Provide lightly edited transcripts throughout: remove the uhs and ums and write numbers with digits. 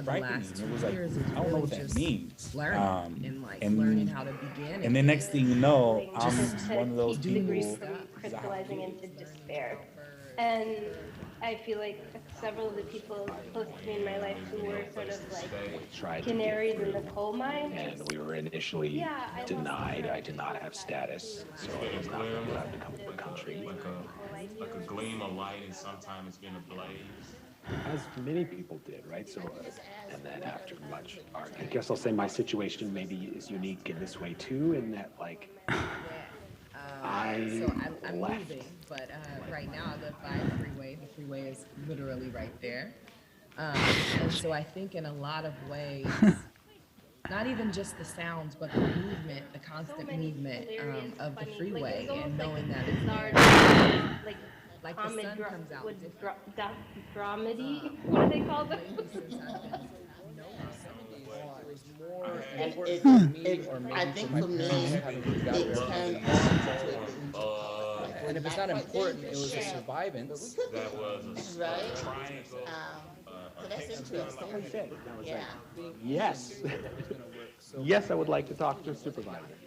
over the last 2 It was like, years is I don't know really what that just means. learning and And learning how to begin and then next thing you know, I'm one of those keep people. grief from crystallizing into despair. And I feel like several of the people close to me in my life who were sort of like canaries in the coal mine. And we were initially denied. I did not have status, so I was not allowed to come to the country. Like a gleam of light, and sometimes it's been a blaze. As many people did, right? So, and then after much art, I guess I'll say my situation maybe is unique in this way too, in that like I'm left. moving, but right now I live by a freeway. The freeway is literally right there. And so I think in a lot of ways, not even just the sounds, but the movement, the constant movement of the freeway, and knowing that it's there. Like the sun comes out dramedy, what do they call them? I think for me, it turned And if it's not important, it was a survivance. That was a right. triangle. That's interesting. Yeah. Yes. Yes, I would like to talk to a supervisor.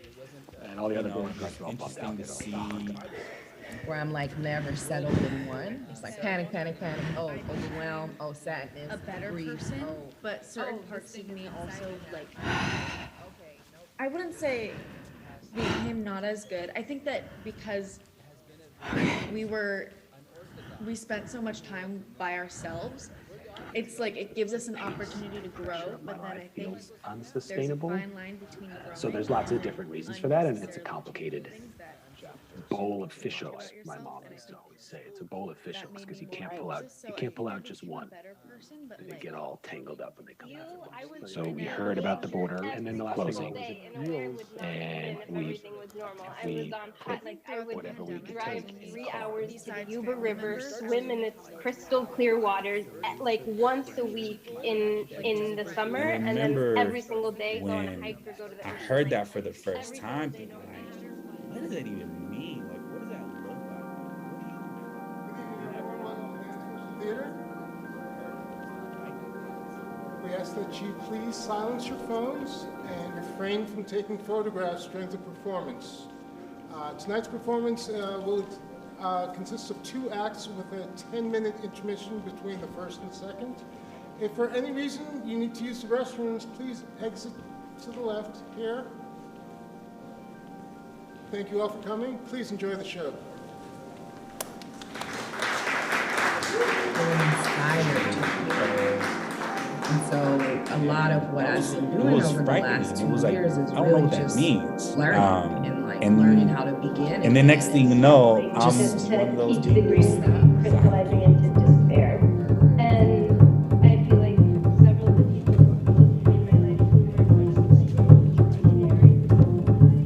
And all the other board members are all bumped out. Interesting to see. Where I'm like never settled in one. It's like panic, panic, panic. Oh, overwhelmed. Oh, sadness. A better grief. person, Oh, but certain parts of me also like. I wouldn't say became not as good. I think that because we spent so much time by ourselves, it's like it gives us an opportunity to grow. But then I think Feels there's a unsustainable. fine line between growing. So there's lots of different reasons for that, and it's a complicated bowl of fish hooks. My mom used to always say it's a bowl of fish hooks because you can't pull out just one. They get all tangled up when they come out. So we heard about the border And then the closing, and we I would whatever we could drive take. 3 hours to the Yuba River, swim in its crystal clear waters like once a week in the summer, and then remember every single day go on a when hike or go to the I ocean. heard Like, that for the first every time, single day. thinking like, what does that even mean? Like, what does that look like? Everyone on the Dance Theater. We ask that you please silence your phones and refrain from taking photographs during the performance. Tonight's performance will consist of 2 acts with a 10-minute intermission between the first and second. If for any reason you need to use the restrooms, please exit to the left here. Thank you all for coming. Please enjoy the show. And so a lot of what I've been doing over the last 2 years is I don't know really what that just means. learning and learning how to begin. And then next thing you know, I'm Just one of those to keep the grief people. from crystallizing into despair. And I feel like several of the people close to me in my life who were sort of like canaries in the coal mine.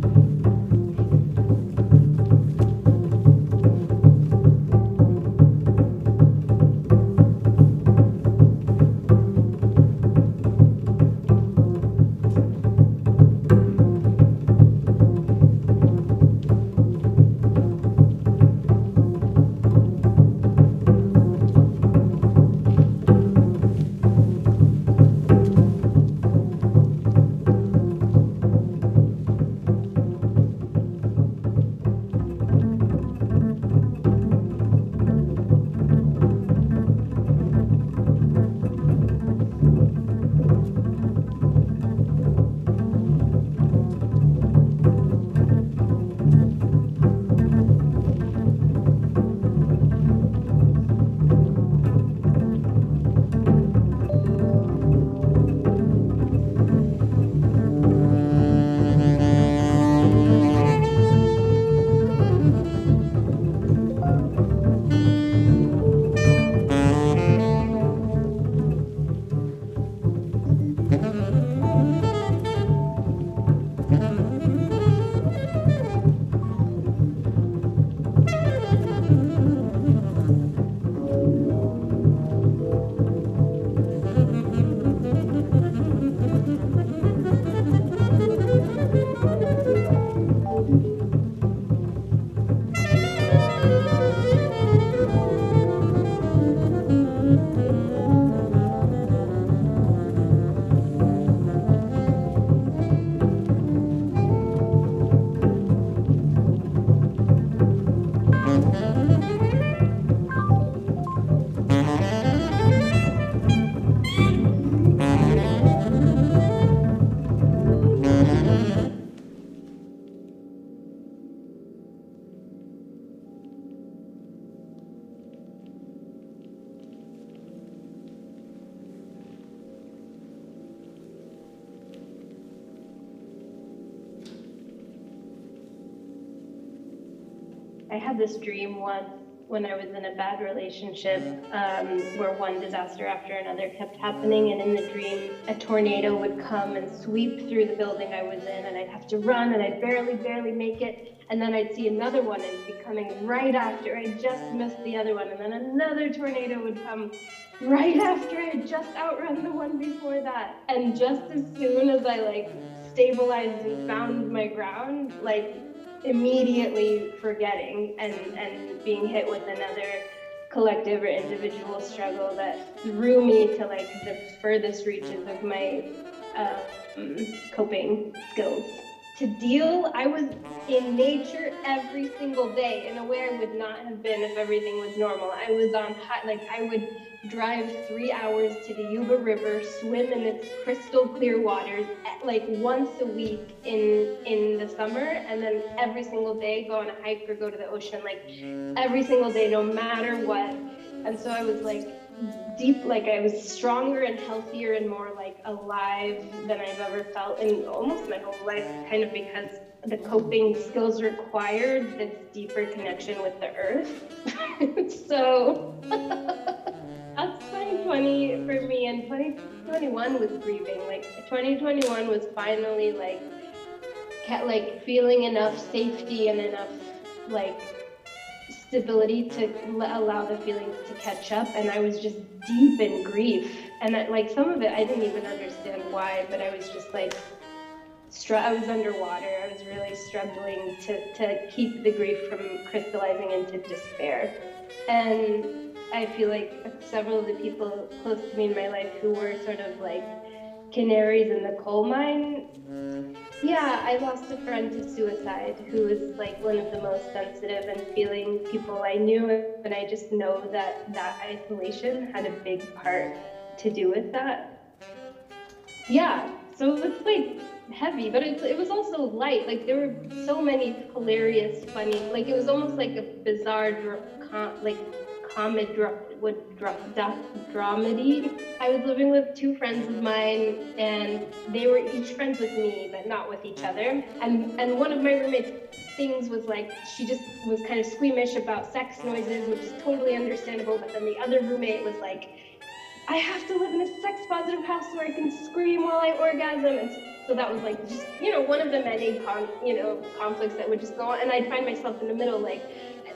I had this dream once when I was in a bad relationship, where one disaster after another kept happening, and in the dream, a tornado would come and sweep through the building I was in, and I'd have to run, and I'd barely make it, and then I'd see another one and be coming right after. I just missed the other one, and then another tornado would come right after I had just outrun the one before that. And just as soon as I like stabilized and found my ground, like immediately forgetting and being hit with another collective or individual struggle that threw me to like the furthest reaches of my coping skills. To deal, I was in nature every single day in a way I would not have been if everything was normal. I was on I would drive 3 hours to the Yuba River, swim in its crystal clear waters like once a week in the summer, and then every single day go on a hike or go to the ocean, like every single day, no matter what. And so I was like deep, like I was stronger and healthier and more like alive than I've ever felt in almost my whole life, kind of because the coping skills required this deeper connection with the earth. So that's 2020 for me, and 2021 was grieving. Like 2021 was finally like feeling enough safety and enough like stability to allow the feelings to catch up, and I was just deep in grief, and like some of it I didn't even understand why, but I was just like I was underwater. I was really struggling to keep the grief from crystallizing into despair. And I feel like several of the people close to me in my life who were sort of like canaries in the coal mine. Yeah, I lost a friend to suicide who was like one of the most sensitive and feeling people I knew, and I just know that that isolation had a big part to do with that. Yeah, so it's like heavy, but it was also light. Like there were so many hilarious, funny, like it was almost like a bizarre dramedy. I was living with two friends of mine, and they were each friends with me, but not with each other. And one of my roommates' things was like, she just was kind of squeamish about sex noises, which is totally understandable. But then the other roommate was like, I have to live in a sex-positive house where I can scream while I orgasm. And so that was like, just, one of the many conflicts that would just go on. And I'd find myself in the middle, like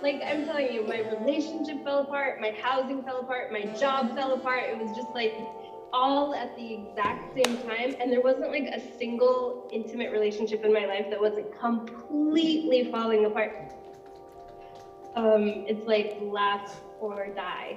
I'm telling you, my relationship fell apart, my housing fell apart, my job fell apart. It was just like all at the exact same time. And there wasn't like a single intimate relationship in my life that wasn't completely falling apart. It's like laugh or die,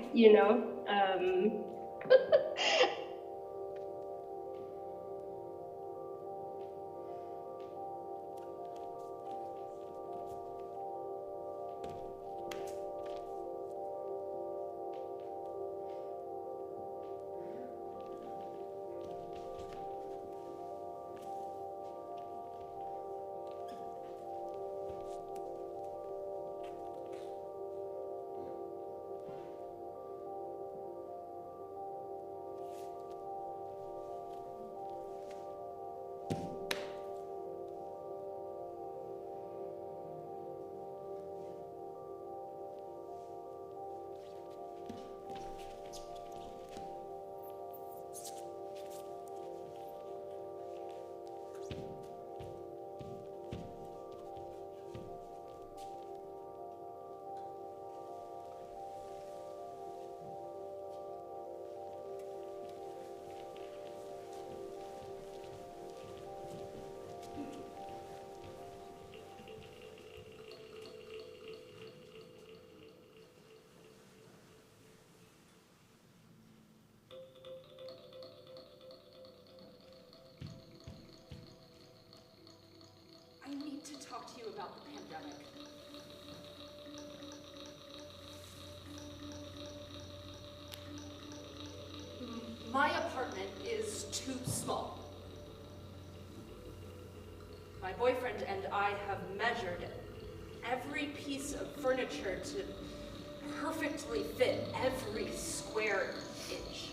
I need to talk to you about the pandemic. My apartment is too small. My boyfriend and I have measured every piece of furniture to perfectly fit every square inch.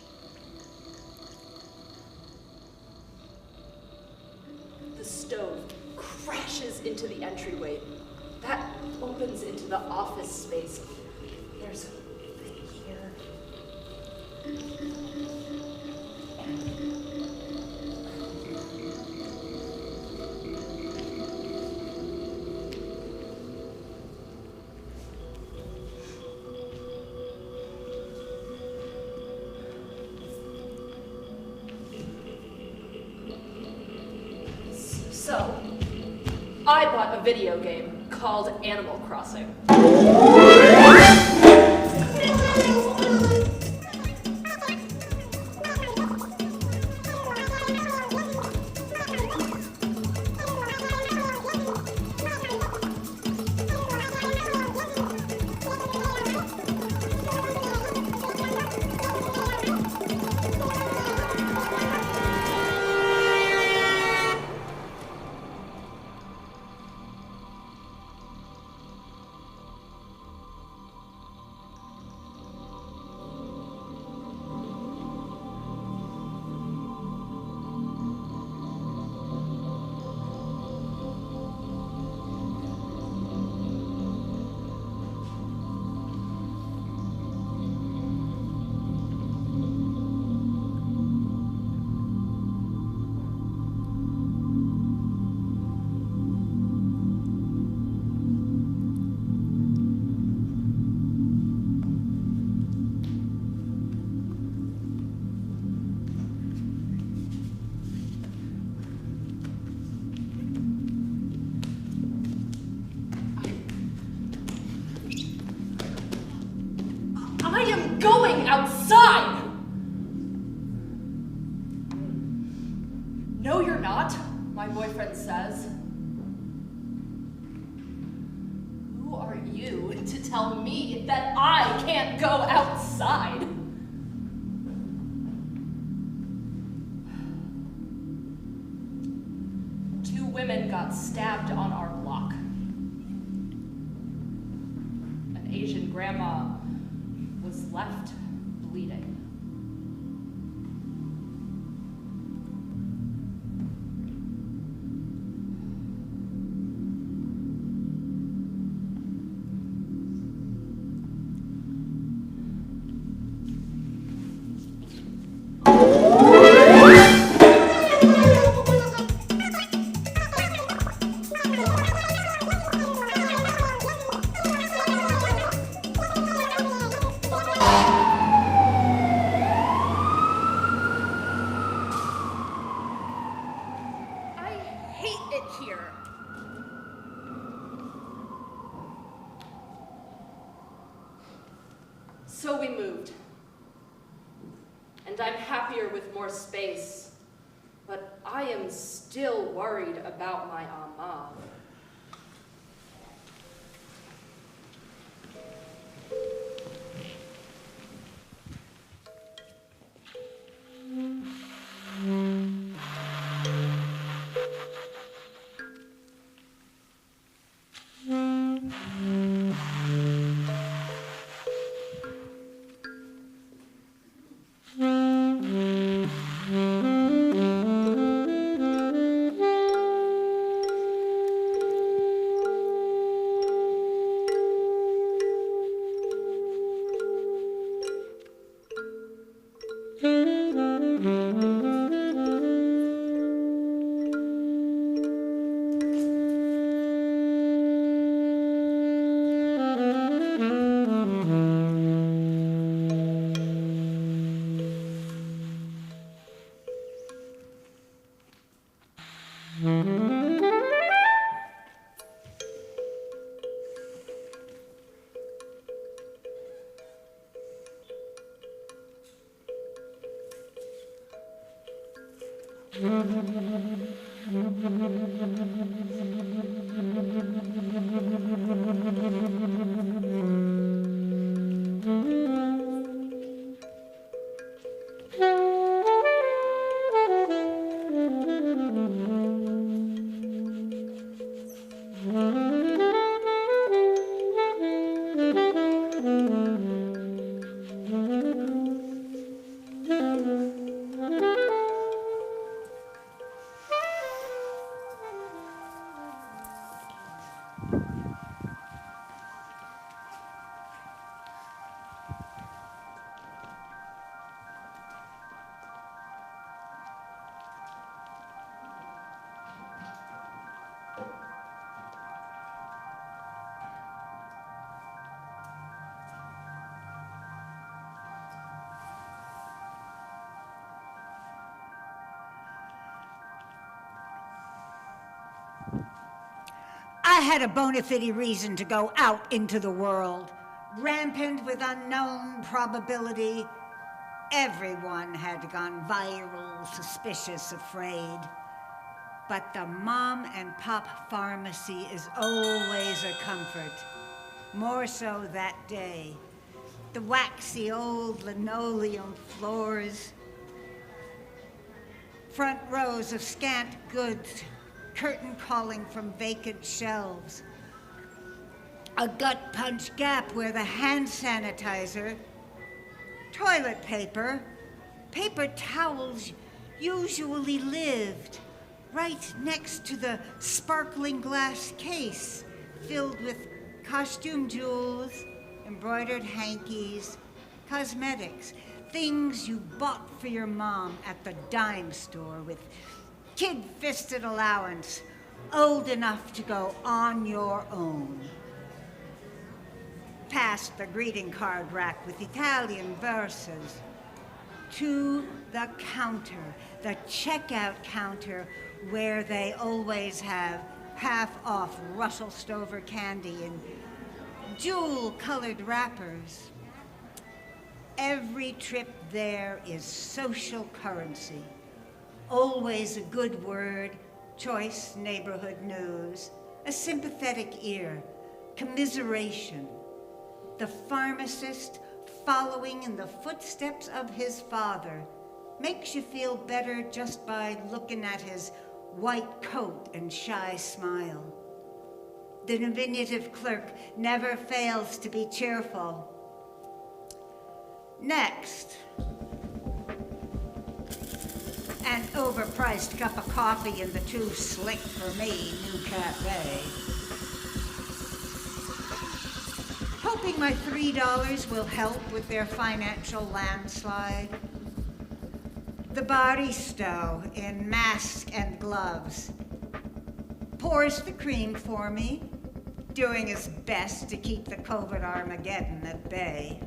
The stove crashes into the entryway. That opens into the office space. There's a thing here. So, I bought a video game called Animal Crossing. I am going outside! No, you're not, my boyfriend says. Who are you to tell me that I can't go outside? Two women got stabbed on our block. An Asian grandma was left bleeding. So we moved. And I'm happier with more space. But I am still worried about my mom. had a bona fide reason to go out into the world, rampant with unknown probability. Everyone had gone viral, suspicious, afraid. But the mom and pop pharmacy is always a comfort. More so that day. The waxy old linoleum floors, front rows of scant goods, curtain calling from vacant shelves, a gut punch gap where the hand sanitizer, toilet paper, paper towels usually lived, right next to the sparkling glass case filled with costume jewels, embroidered hankies, cosmetics, things you bought for your mom at the dime store with kid-fisted allowance, old enough to go on your own. Past the greeting card rack with Italian verses, to the counter, the checkout counter where they always have half-off Russell Stover candy in jewel-colored wrappers. Every trip there is social currency. Always a good word, choice neighborhood news, a sympathetic ear, commiseration. The pharmacist following in the footsteps of his father makes you feel better just by looking at his white coat and shy smile. The diminutive clerk never fails to be cheerful. Next, an overpriced cup of coffee in the too slick for me new cafe. Hoping my $3 will help with their financial landslide. The barista in mask and gloves pours the cream for me, doing his best to keep the COVID Armageddon at bay.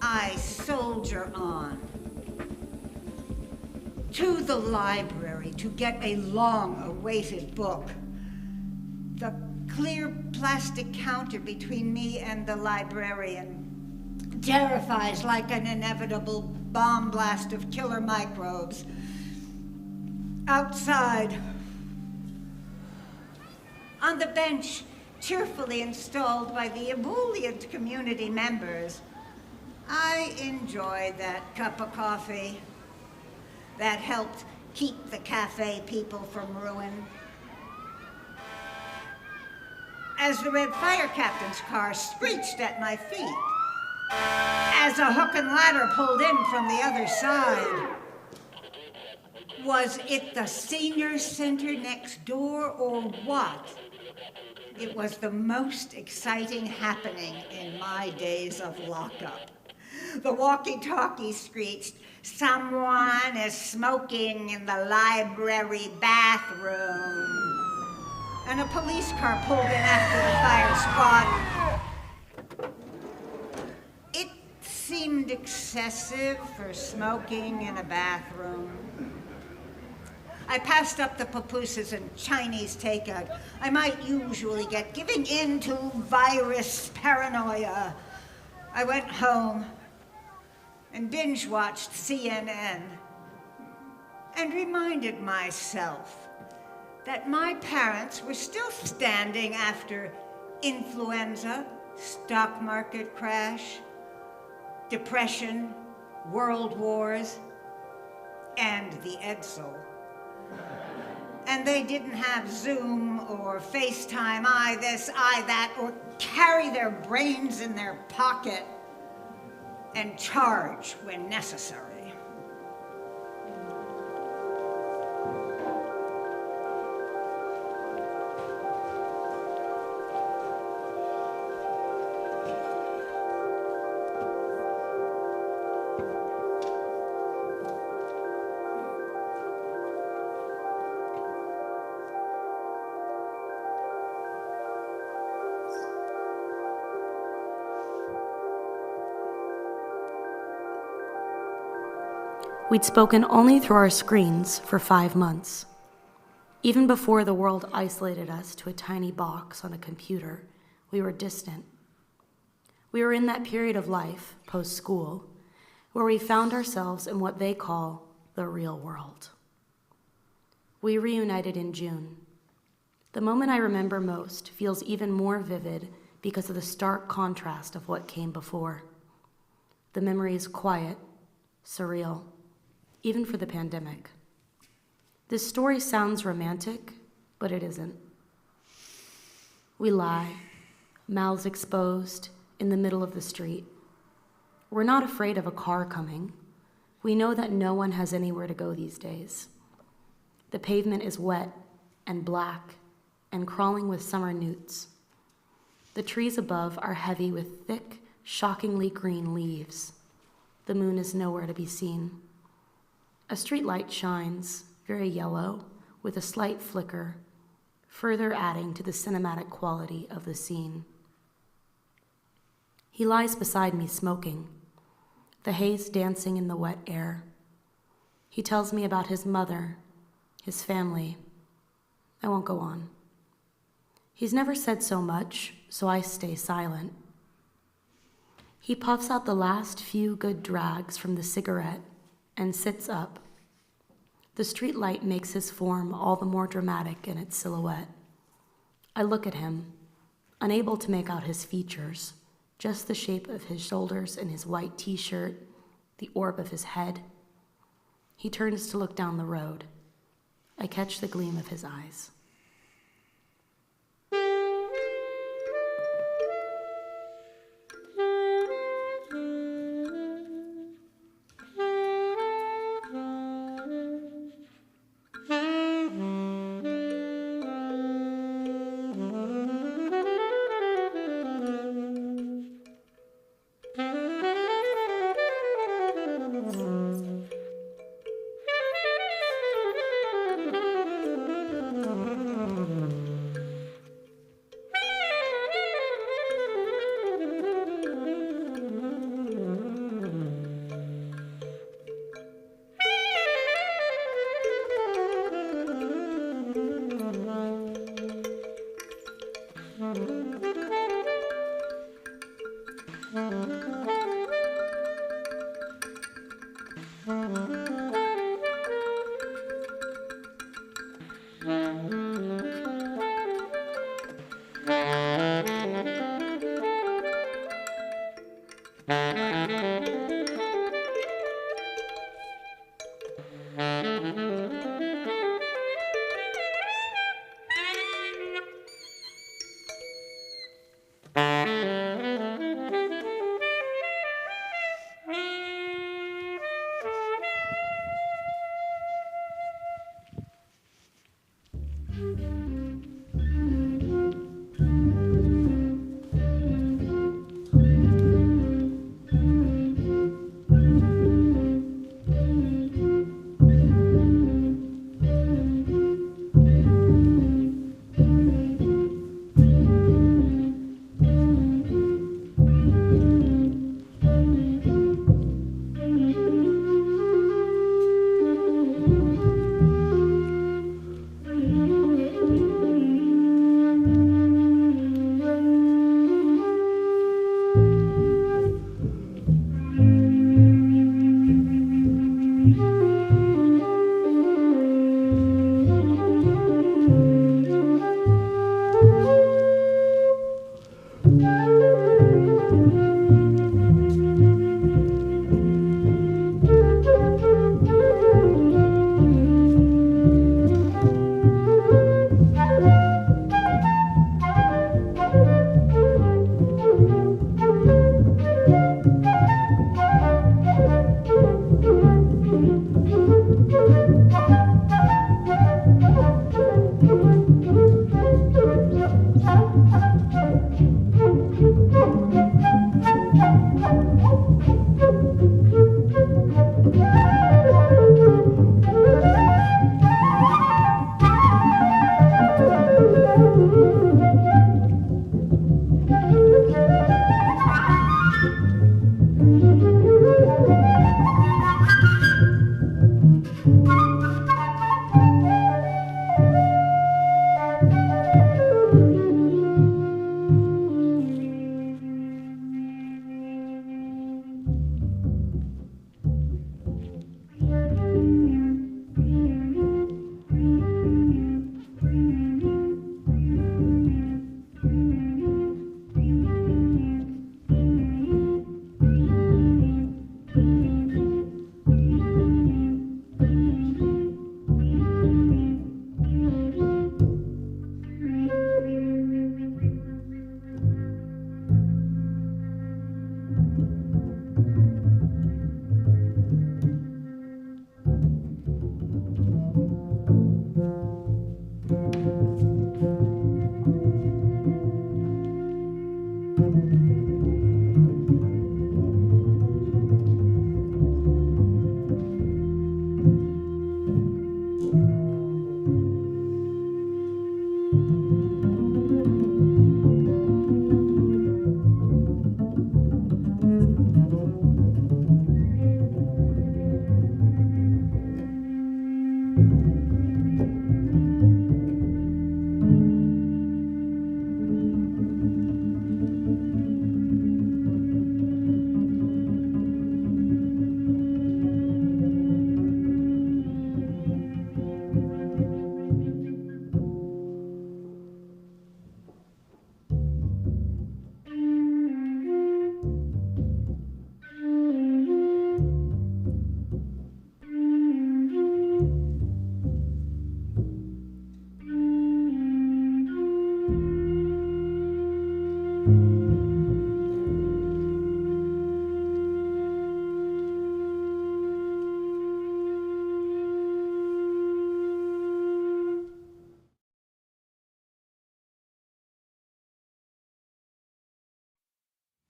I soldier on to the library to get a long-awaited book. The clear plastic counter between me and the librarian terrifies like an inevitable bomb blast of killer microbes. Outside, on the bench, cheerfully installed by the ebullient community members, I enjoyed that cup of coffee that helped keep the cafe people from ruin. As the red fire captain's car screeched at my feet, as a hook and ladder pulled in from the other side. Was it the senior center next door or what? It was the most exciting happening in my days of lockup. The walkie-talkie screeched, "Someone is smoking in the library bathroom." And a police car pulled in after the fire squad. It seemed excessive for smoking in a bathroom. I passed up the pupusas and Chinese takeout I might usually get, giving in to virus paranoia. I went home and binge-watched CNN and reminded myself that my parents were still standing after influenza, stock market crash, depression, world wars, and the Edsel. And they didn't have Zoom or FaceTime, I this, I that, or carry their brains in their pocket and charge when necessary. We'd spoken only through our screens for 5 months. Even before the world isolated us to a tiny box on a computer, we were distant. We were in that period of life, post-school, where we found ourselves in what they call the real world. We reunited in June. The moment I remember most feels even more vivid because of the stark contrast of what came before. The memory is quiet, surreal, even for the pandemic. This story sounds romantic, but it isn't. We lie, mouths exposed, in the middle of the street. We're not afraid of a car coming. We know that no one has anywhere to go these days. The pavement is wet and black and crawling with summer newts. The trees above are heavy with thick, shockingly green leaves. The moon is nowhere to be seen. A street light shines, very yellow, with a slight flicker, further adding to the cinematic quality of the scene. He lies beside me smoking, the haze dancing in the wet air. He tells me about his mother, his family. I won't go on. He's never said so much, so I stay silent. He puffs out the last few good drags from the cigarette and sits up. The street light makes his form all the more dramatic in its silhouette. I look at him, unable to make out his features, just the shape of his shoulders and his white t-shirt, the orb of his head. He turns to look down the road. I catch the gleam of his eyes.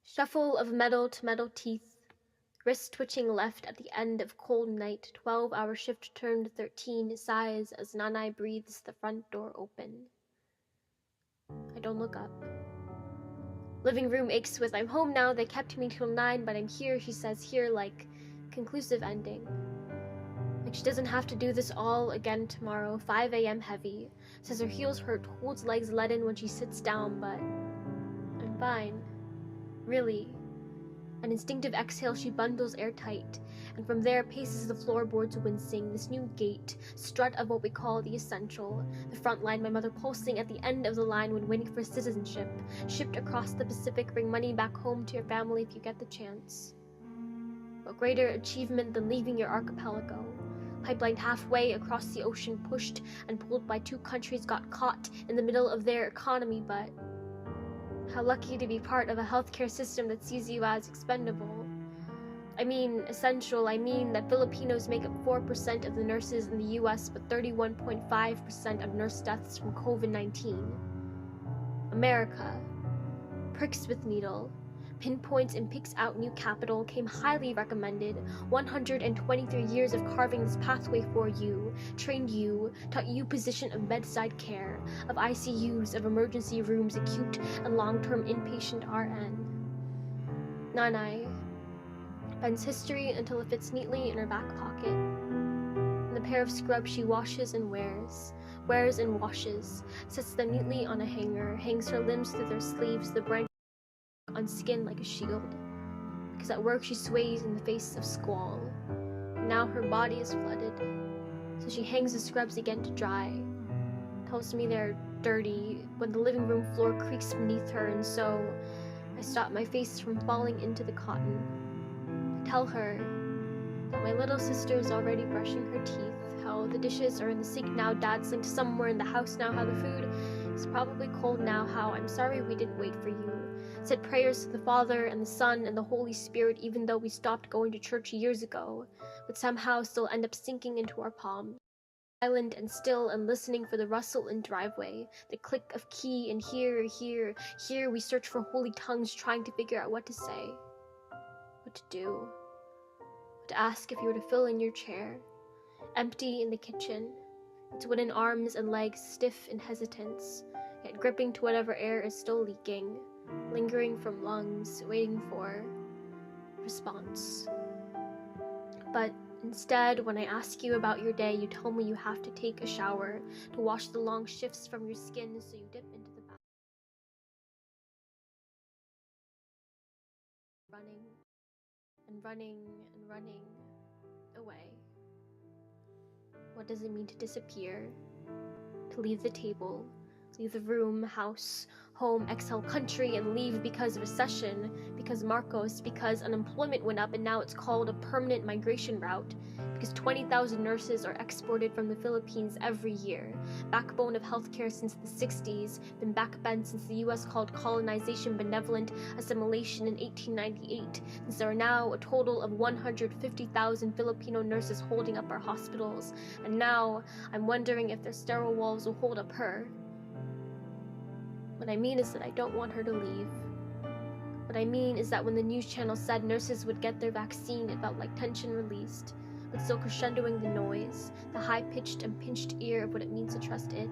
Shuffle of metal to metal teeth, wrist twitching left at the end of cold night, 12-hour shift turned 13, sighs as Nanai breathes the front door open. I don't look up. Living room aches with I'm home now, they kept me till 9, but I'm here, she says, here like conclusive ending. Like she doesn't have to do this all again tomorrow, 5 a.m. heavy. Says her heels hurt, holds legs leaden when she sits down, but I'm fine. Really. An instinctive exhale, she bundles airtight, and from there paces the floorboards wincing, this new gait, strut of what we call the essential, the front line, my mother pulsing at the end of the line when waiting for citizenship, shipped across the Pacific, bring money back home to your family if you get the chance. What greater achievement than leaving your archipelago? Pipelined halfway across the ocean, pushed and pulled by 2 countries, got caught in the middle of their economy, but how lucky to be part of a healthcare system that sees you as expendable. I mean essential, I mean that Filipinos make up 4% of the nurses in the US, but 31.5% of nurse deaths from COVID-19. America pricks with needle, pinpoints and picks out new capital, came highly recommended, 123 years of carving this pathway for you, trained you, taught you position of bedside care, of ICUs, of emergency rooms, acute and long-term inpatient RN. Nanai bends history until it fits neatly in her back pocket. And the pair of scrubs she washes and wears and washes, sets them neatly on a hanger, hangs her limbs through their sleeves, the branch on skin like a shield, because at work she sways in the face of squall. Now her body is flooded, so she hangs the scrubs again to dry, tells me they're dirty when the living room floor creaks beneath her, and so I stop my face from falling into the cotton. I tell her that my little sister is already brushing her teeth, how the dishes are in the sink now, Dad's linked somewhere in the house now, how the food is probably cold now, how I'm sorry we didn't wait for you. Said prayers to the Father and the Son and the Holy Spirit even though we stopped going to church years ago, but somehow still end up sinking into our palms. Silent and still and listening for the rustle in driveway, the click of key, and here we search for holy tongues trying to figure out what to say, what to do, what to ask if you were to fill in your chair. Empty in the kitchen, its wooden arms and legs stiff in hesitance, yet gripping to whatever air is still leaking, lingering from lungs, waiting for response. But instead, when I ask you about your day, you tell me you have to take a shower to wash the long shifts from your skin, so you dip into the bath. Running away. What does it mean to disappear? To leave the table, leave the room, house, home, exile country, and leave because recession, because Marcos, because unemployment went up and now it's called a permanent migration route, because 20,000 nurses are exported from the Philippines every year, backbone of healthcare since the 60s, been backbent since the US called colonization benevolent assimilation in 1898, since there are now a total of 150,000 Filipino nurses holding up our hospitals, and now I'm wondering if their sterile walls will hold up her. What I mean is that I don't want her to leave. What I mean is that when the news channel said nurses would get their vaccine, it felt like tension released, but still crescendoing the noise, the high-pitched and pinched ear of what it means to trust it.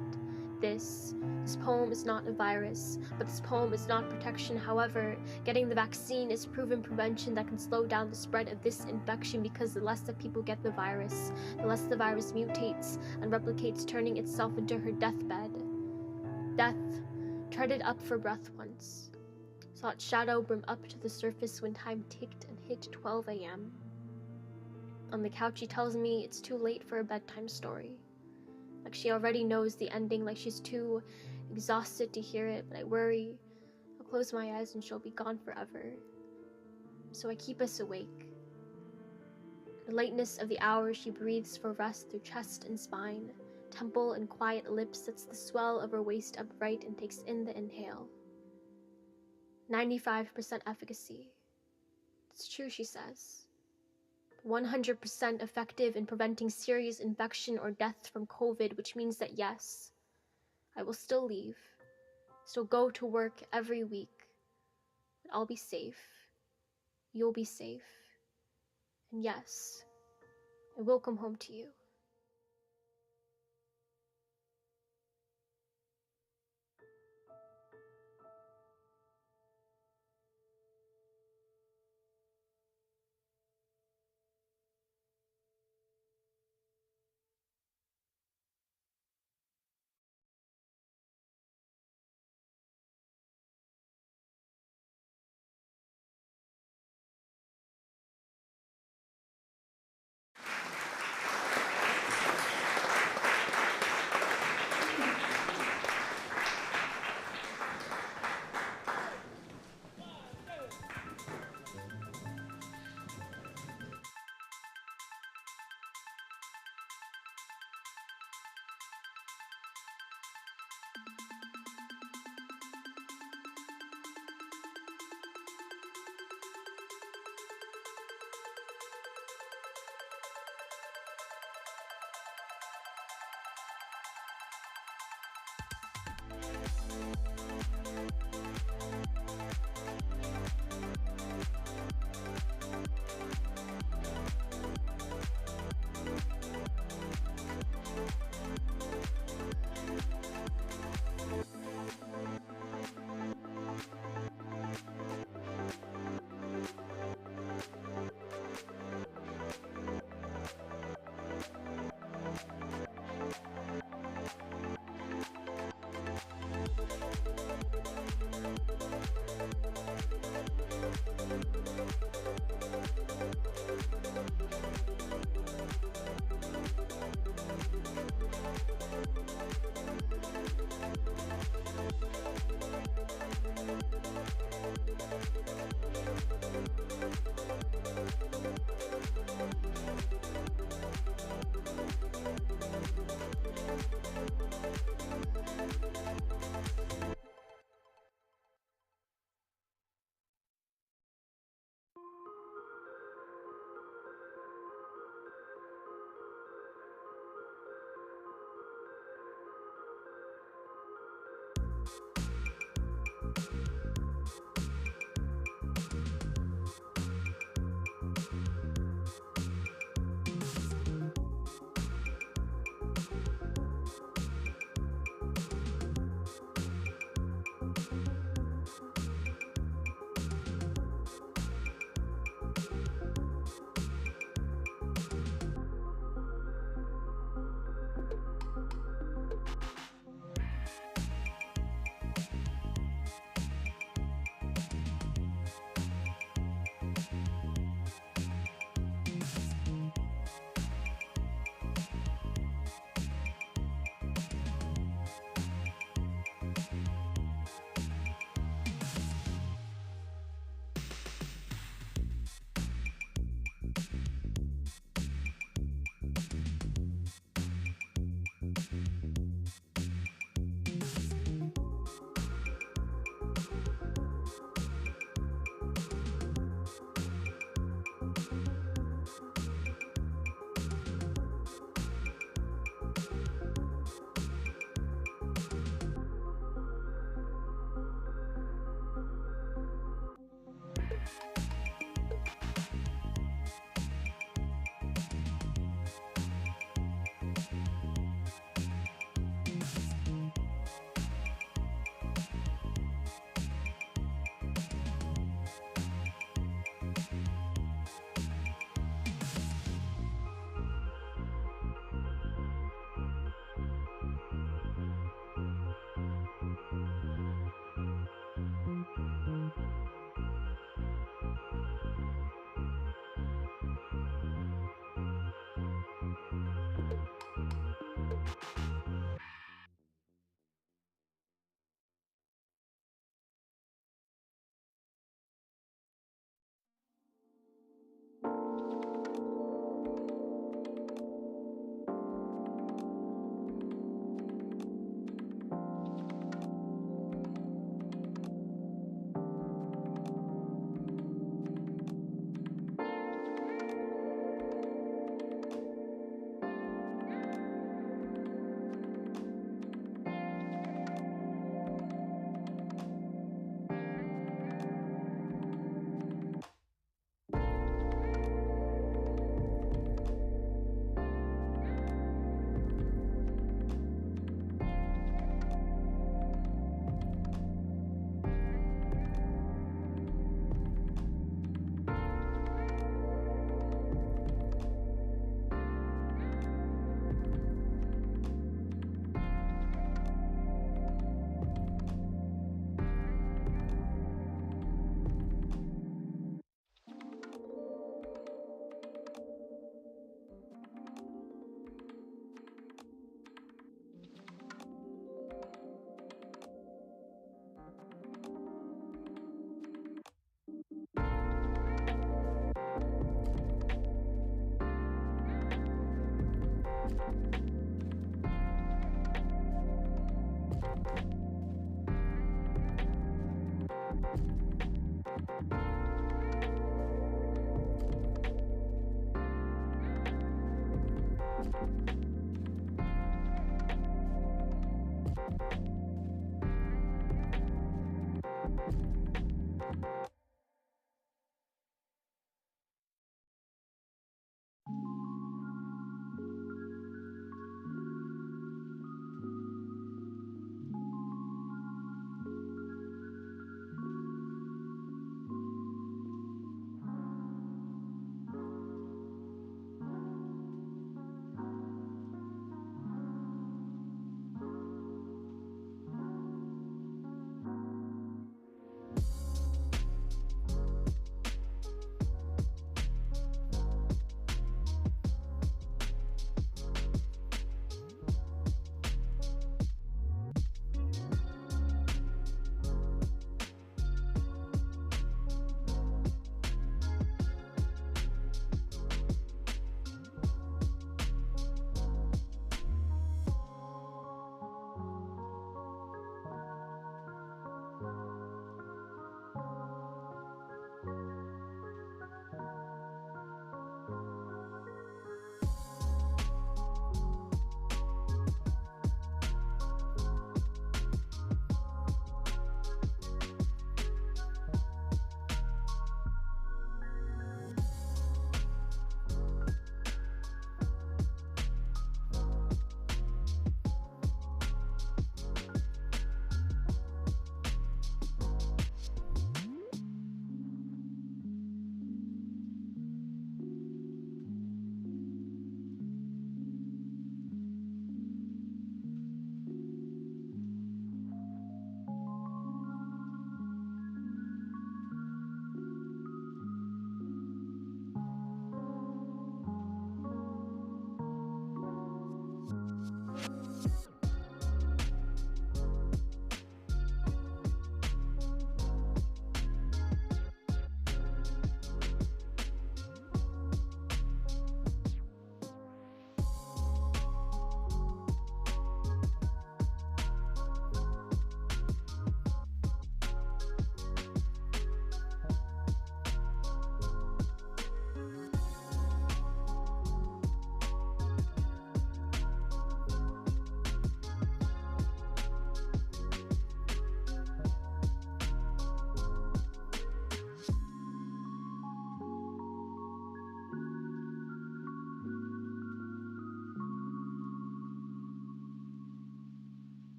This poem is not a virus, but this poem is not protection. However, getting the vaccine is proven prevention that can slow down the spread of this infection, because the less that people get the virus, the less the virus mutates and replicates, turning itself into her deathbed. Death treaded up for breath once, saw its shadow brim up to the surface when time ticked and hit 12 a.m. On the couch he tells me it's too late for a bedtime story. Like she already knows the ending, like she's too exhausted to hear it, but I worry I'll close my eyes and she'll be gone forever. So I keep us awake. The lateness of the hour she breathes for rest through chest and spine, temple and quiet lips, sets the swell of her waist upright and takes in the inhale. 95% efficacy. It's true, she says. 100% effective in preventing serious infection or death from COVID, which means that yes, I will still leave, still go to work every week. But I'll be safe. You'll be safe. And yes, I will come home to you.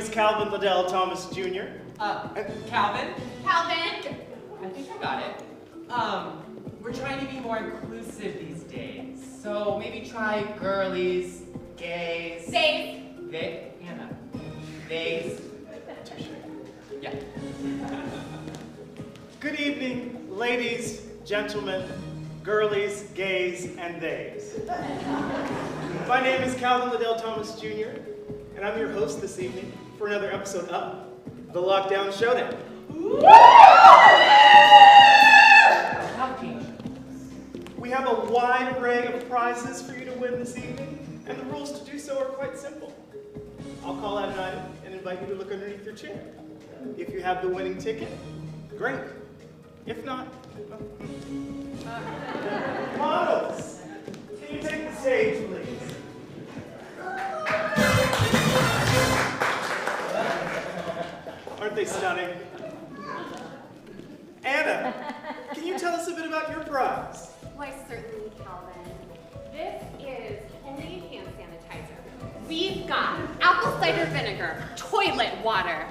is Calvin Liddell Thomas Jr. Calvin? Calvin? I think I got it. We're trying to be more inclusive these days. So maybe try girlies, gays. Days. They? Anna. Days. Yeah. Good evening, ladies, gentlemen, girlies, gays, and theys. My name is Calvin Liddell Thomas Jr., and I'm your host this evening for another episode of The Lockdown Showdown. We have a wide array of prizes for you to win this evening, and the rules to do so are quite simple. I'll call out an item and invite you to look underneath your chair. If you have the winning ticket, great. If not, models, can you take the stage, please? Aren't they stunning? Anna, can you tell us a bit about your prize? Why, certainly, Calvin. This is homemade hand sanitizer. We've got apple cider vinegar, toilet water,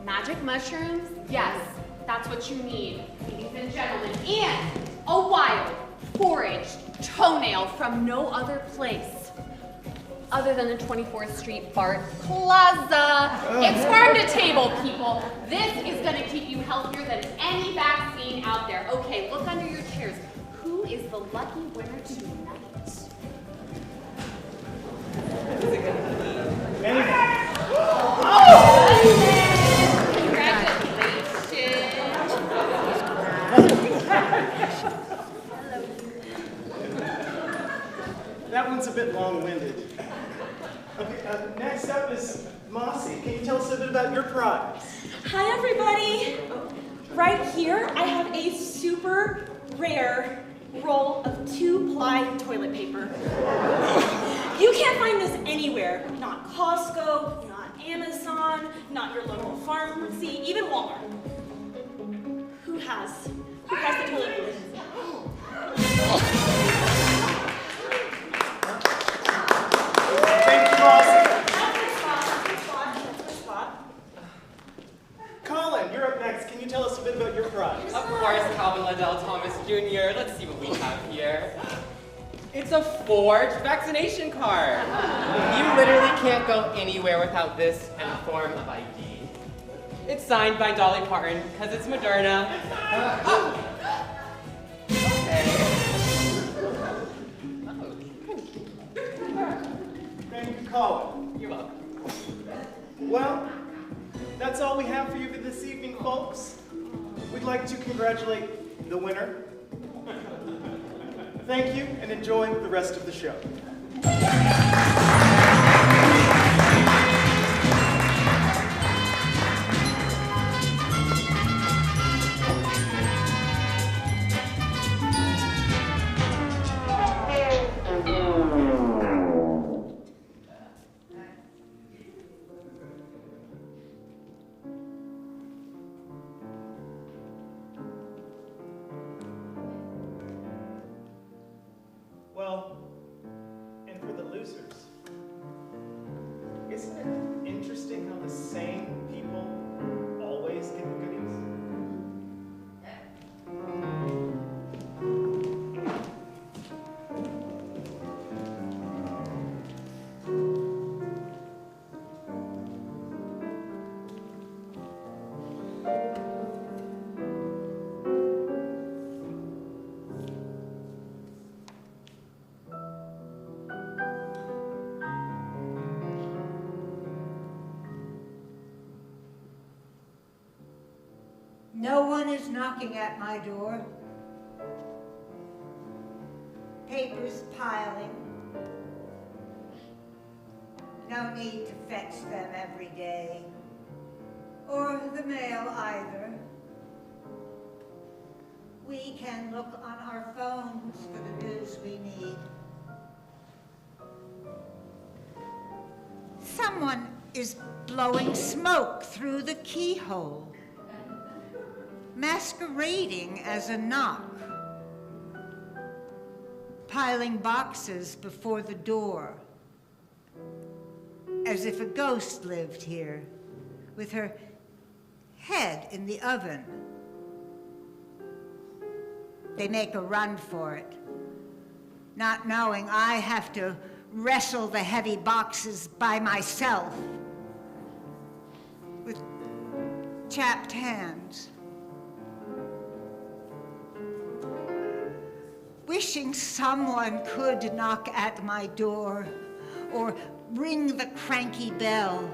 magic mushrooms. Yes, that's what you need, ladies and gentlemen, and a wild, foraged toenail from no other place other than the 24th Street BART Plaza. It's farm to table, people. This is gonna keep you healthier than any vaccine out there. Okay, look under your chairs. Who is the lucky winner tonight? That one's a bit long-winded. Okay, next up is Mossy. Can you tell us a bit about your prize? Hi, everybody. Right here, I have a super rare roll of 2-ply toilet paper. You can't find this anywhere. Not Costco, not Amazon, not your local pharmacy, even Walmart. Who has the toilet paper? Thank you, Mossy. Colin, you're up next. Can you tell us a bit about your prize? Of course, Calvin Liddell Thomas Jr. Let's see what we have here. It's a forged vaccination card. You literally can't go anywhere without this and a form of ID. It's signed by Dolly Parton because it's Moderna. Thank you, Colin. You're welcome. Well, that's all we have for you for this evening, folks. We'd like to congratulate the winner. Thank you, and enjoy the rest of the show. Well, and for the losers, isn't it interesting how the same people always get the goodies? No one is knocking at my door. Papers piling. No need to fetch them every day. Or the mail either. We can look on our phones for the news we need. Someone is blowing smoke through the keyhole, masquerading as a knock, piling boxes before the door, as if a ghost lived here, with her head in the oven. They make a run for it, not knowing I have to wrestle the heavy boxes by myself with chapped hands. Wishing someone could knock at my door or ring the cranky bell.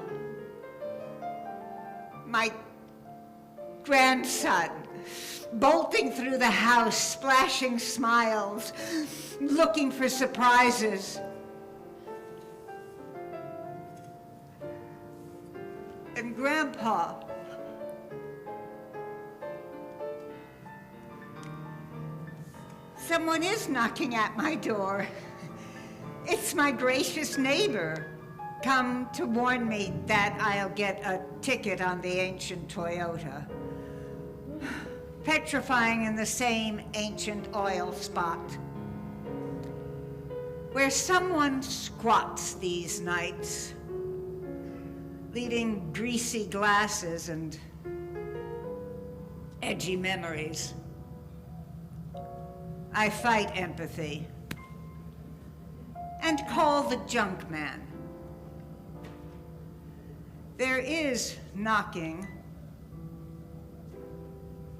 My grandson, bolting through the house, splashing smiles, looking for surprises. And Grandpa, someone is knocking at my door. It's my gracious neighbor, come to warn me that I'll get a ticket on the ancient Toyota. Petrifying in the same ancient oil spot, where someone squats these nights, leaving greasy glasses and edgy memories. I fight empathy and call the junk man. There is knocking.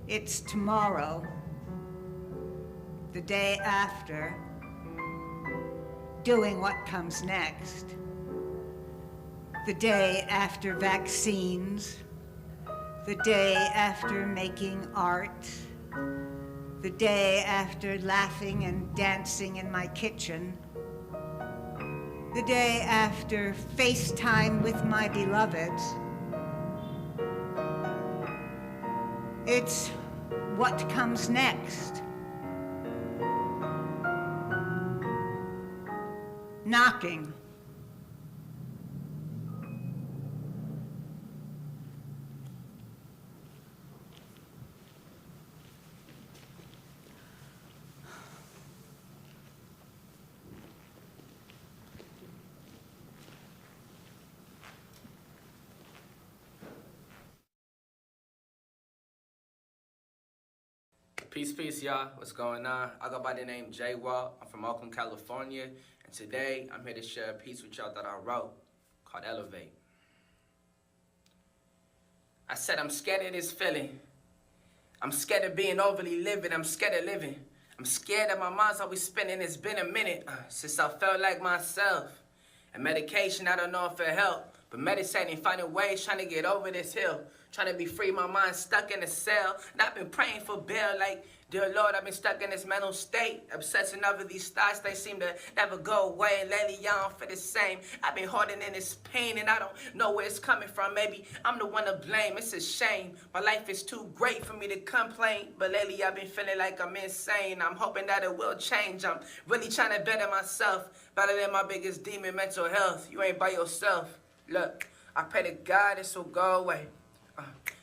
It's tomorrow, the day after, doing what comes next. The day after vaccines, the day after making art, the day after laughing and dancing in my kitchen, the day after FaceTime with my beloveds. It's what comes next. Knocking. Peace, y'all. What's going on? I go by the name Jay Walt. I'm from Oakland, California. And today, I'm here to share a piece with y'all that I wrote called Elevate. I said I'm scared of this feeling. I'm scared of being overly livid. I'm scared of living. I'm scared that my mind's always spinning. It's been a minute since I felt like myself. And medication, I don't know if it helped. But meditating, finding ways, trying to get over this hill. Trying to be free, my mind stuck in a cell. Not been praying for bail like, dear Lord, I've been stuck in this mental state. Obsessing over these thoughts, they seem to never go away. And lately, I don't feel the same. I've been holding in this pain and I don't know where it's coming from. Maybe I'm the one to blame, it's a shame. My life is too great for me to complain. But lately, I've been feeling like I'm insane. I'm hoping that it will change. I'm really trying to better myself. Better than my biggest demon, mental health. You ain't by yourself. Look, I pray to God this will go away.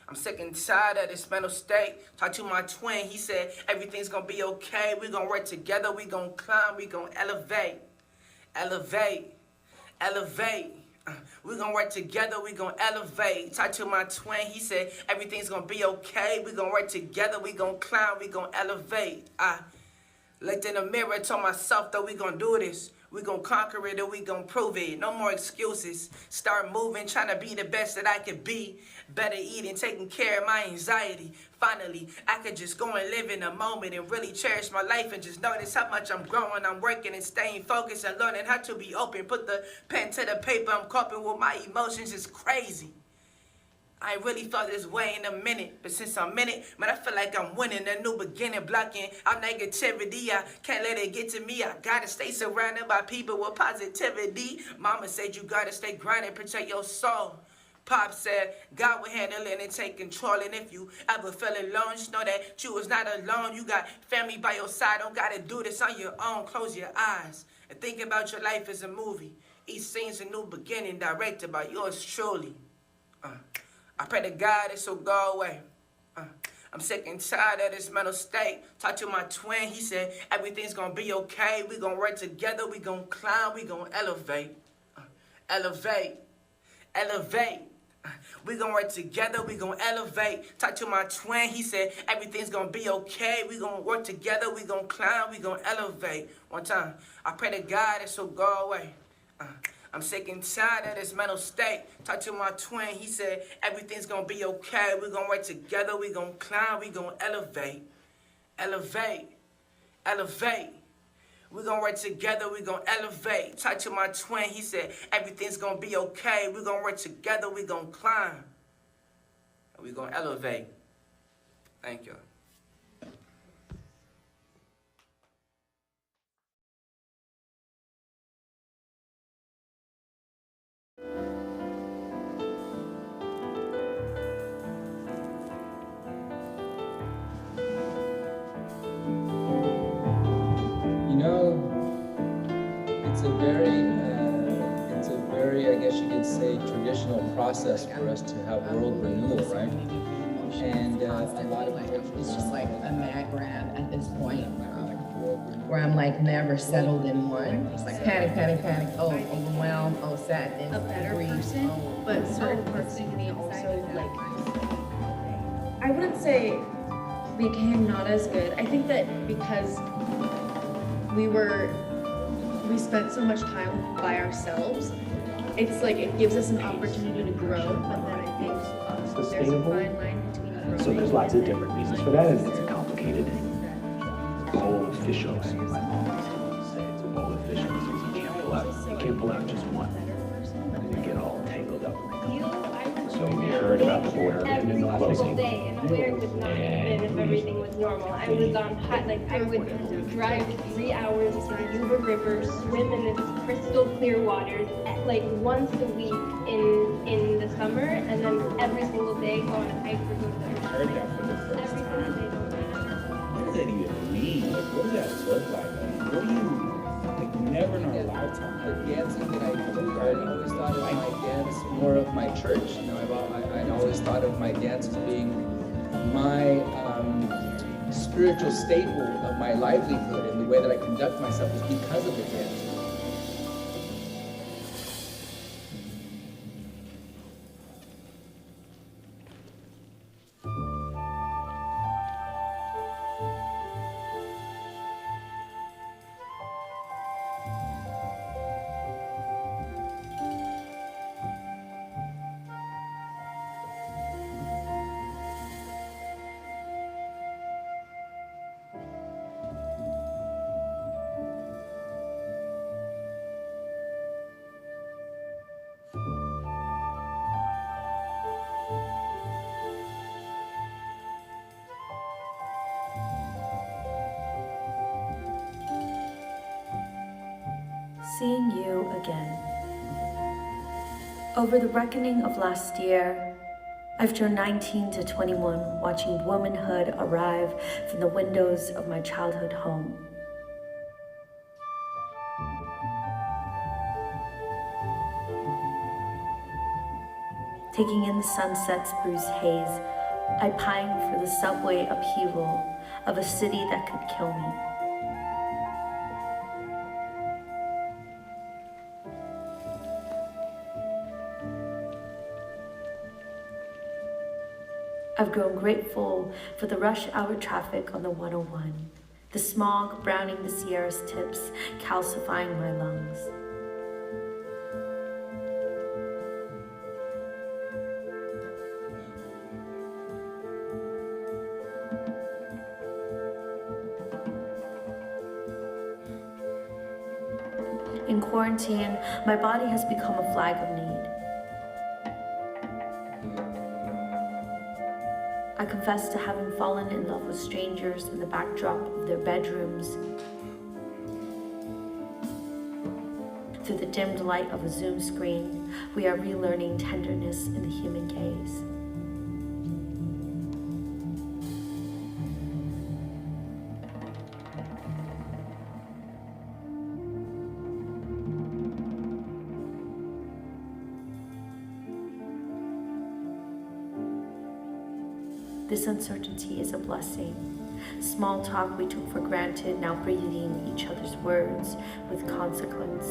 I'm sick and tired of this mental state. Talked to my twin, he said, everything's gonna be okay. We gonna work together, we gonna climb, we gonna elevate. Elevate, elevate. We gonna work together, we gonna elevate. Talked to my twin, he said, everything's gonna be okay. We gonna work together, we gonna climb, we gonna elevate. I looked in the mirror, told myself that we gonna do this. We gon' conquer it or we gon' prove it. No more excuses. Start moving, trying to be the best that I could be. Better eating, taking care of my anxiety. Finally, I could just go and live in the moment and really cherish my life and just notice how much I'm growing. I'm working and staying focused and learning how to be open. Put the pen to the paper, I'm coping with my emotions. It's crazy. I ain't really felt this way in a minute, but since I'm in it, man, I feel like I'm winning a new beginning, blocking out negativity. I can't let it get to me. I gotta stay surrounded by people with positivity. Mama said you gotta stay grinding, protect your soul. Pop said God will handle it and take control. And if you ever feel alone, just know that you was not alone. You got family by your side. Don't gotta do this on your own. Close your eyes and think about your life as a movie. Each scene's a new beginning, directed by yours truly. I pray to God this will go away. I'm sick and tired of this mental state. Talked to my twin, he said, everything's gonna be okay. We gonna work together, we gonna climb, we gonna elevate. Elevate, elevate. We gon' work together, we gon' elevate. Talk to my twin, he said everything's gonna be okay. We gon' work together, we gon' climb, we gon' elevate. One time, I pray to God it shall go away. I'm sick and tired of this mental state. Talk to my twin, he said everything's gonna be okay. We gon' work together, we gon' climb, we gon' elevate. Elevate, elevate. We gon' work together, we gon' elevate. Talk to my twin, he said everything's gonna be okay. We gon' work together, we gon' climb. And we gon' elevate. Thank you. You know, it's a very, I guess you could say, traditional process for us to have world renewal, right? And a lot of it's just like a mag grab at this point, where I'm like never settled in one. It's like panic, panic, panic. Oh, overwhelmed. Oh, sadness. A better grief. person, Oh, but certain parts of me also like. I wouldn't say became not as good. I think that because we spent so much time by ourselves, it's like it gives us an opportunity to grow, but then I think there's a Sustainable. fine line between growing. So there's lots of different reasons for that, and it's a complicated bowl of fish hooks. My mom used to say it's a bowl of fish hooks because you can't pull out just one. They get all tangled up. So we heard about the border Every and the single closing. day, and where would not even if everything was normal. I was on hot, like I would drive 3 hours to the Yuba River, swim in this crystal clear waters, like once a week in the summer, and then every single day go on a hike or go to the Heard that for the first every time. single day. What does that even mean? Like, what does that look like? Like, what do you, like, never in our lifetime. The dancing that I do, I always thought of my dance more of my church. You know, I always thought of my dance as being my spiritual staple of my livelihood, and the way that I conduct myself is because of the dance. Seeing you again. Over the reckoning of last year, I've turned 19 to 21, watching womanhood arrive from the windows of my childhood home. Taking in the sunset's bruised haze, I pine for the subway upheaval of a city that could kill me. I've grown grateful for the rush hour traffic on the 101, the smog browning the Sierra's tips, calcifying my lungs. In quarantine, my body has become a flag of need. I confess to having fallen in love with strangers in the backdrop of their bedrooms, through the dimmed light of a Zoom screen. We are relearning tenderness in the human gaze. This uncertainty is a blessing. Small talk we took for granted, now breathing each other's words with consequence.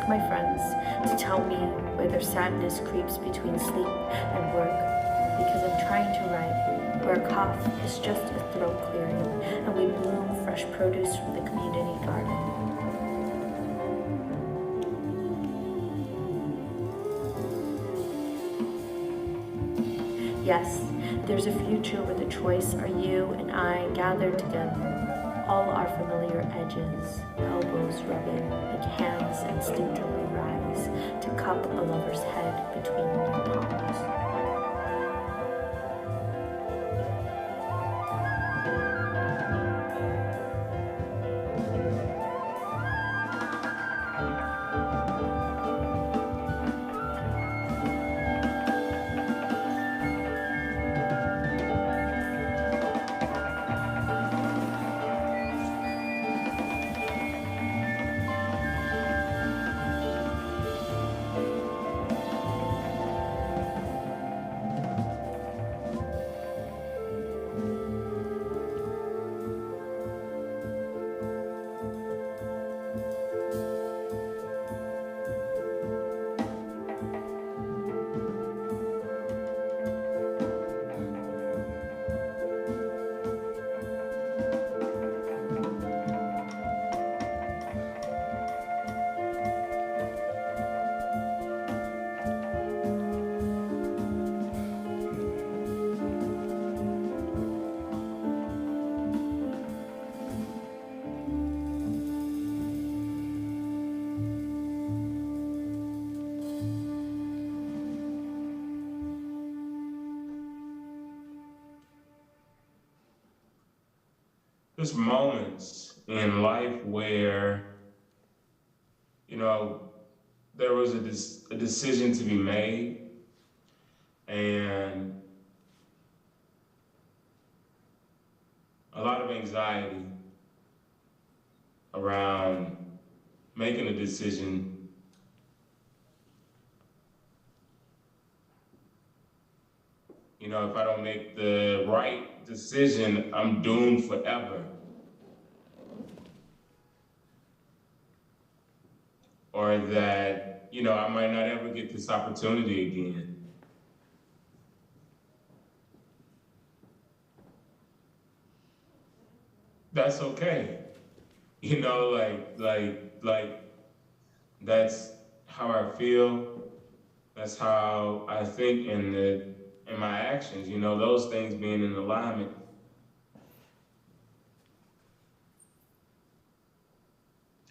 ask my friends to tell me where their sadness creeps between sleep and work, because I'm trying to write where a cough is just a throat clearing and we bloom fresh produce from the community garden. Yes, there's a future where the choice are you and I gathered together, all our familiar edges, elbows rubbing, like hands instinctively rise to cup a lover's head between their palms. There's moments in life where, you know, there was a decision to be made, and a lot of anxiety around making a decision. You know, if I don't make the right decision, I'm doomed forever. Or that, you know, I might not ever get this opportunity again. That's okay. You know, like that's how I feel. That's how I think in my actions, you know, those things being in alignment.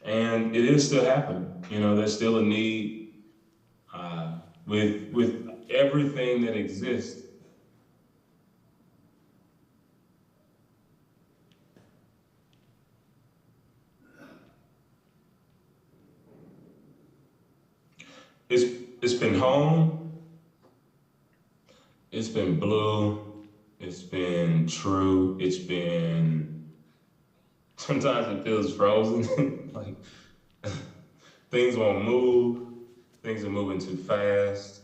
And it is still happening. You know, there's still a need with everything that exists. It's been home. It's been blue. It's been true. It's been, sometimes it feels frozen. Like things won't move. Things are moving too fast.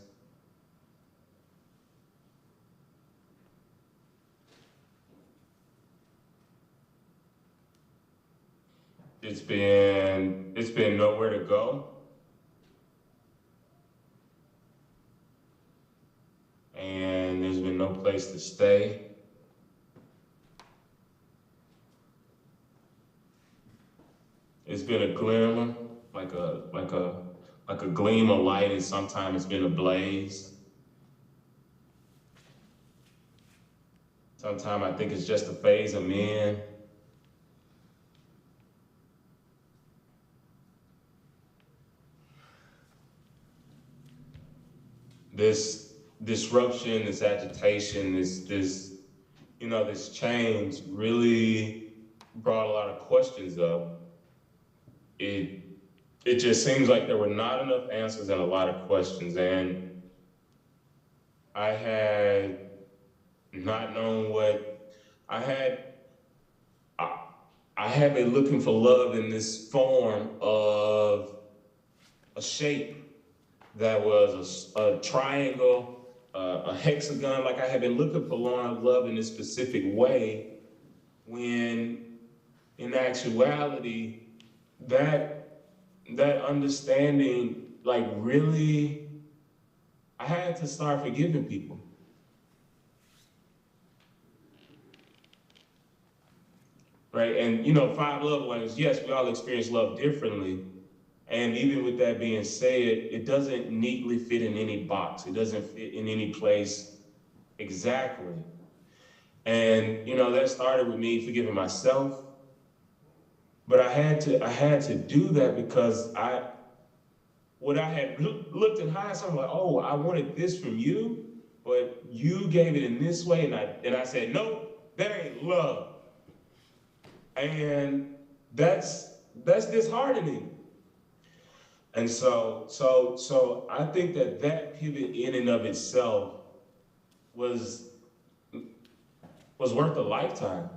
It's been nowhere to go. And there's been no place to stay. It's been a glimmer, like a gleam of light, and sometimes it's been a blaze. Sometimes I think it's just a phase I'm in. This disruption, this agitation, this you know, this change really brought a lot of questions up. It just seems like there were not enough answers and a lot of questions, and I had not known what I had. I had been looking for love in this form of a shape that was a triangle, a hexagon. Like I had been looking for love in this specific way, when in actuality, that that understanding, like really, I had to start forgiving people. Right, and you know, 5 love languages, yes, we all experience love differently. And even with that being said, it doesn't neatly fit in any box. It doesn't fit in any place exactly. And you know, that started with me forgiving myself. But I had to do that because what I had looked in hindsight, I'm like, oh, I wanted this from you, but you gave it in this way, and I said, no, that ain't love. And that's disheartening. And so I think that pivot in and of itself was worth a lifetime.